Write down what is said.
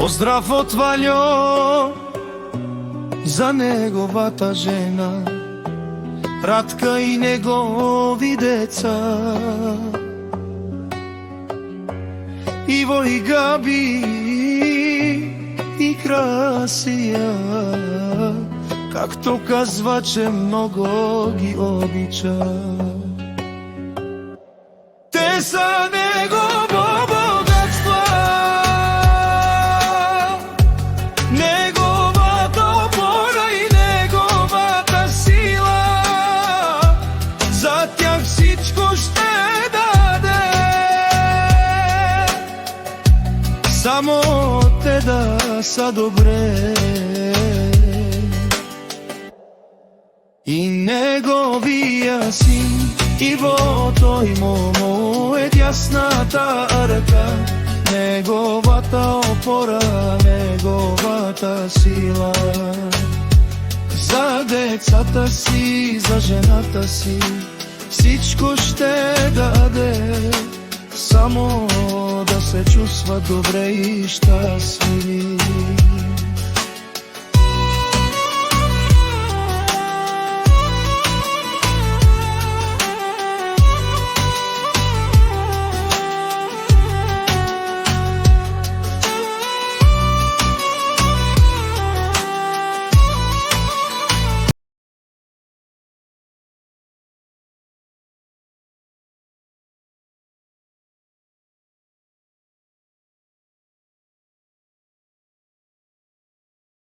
Поздрав од Ваљо за неговата жена, Радка и негови деца, Иво и Габи и Красија, както казва, че много ги обича. Те са негово богатство, неговата опора и неговата сила. За тях всичко ще даде, само те да са добре. И неговия син Иво, той му е дясната ръка, неговата опора, неговата сила. За децата си, за жената си, всичко ще даде, само да се чувства добре и щастливи.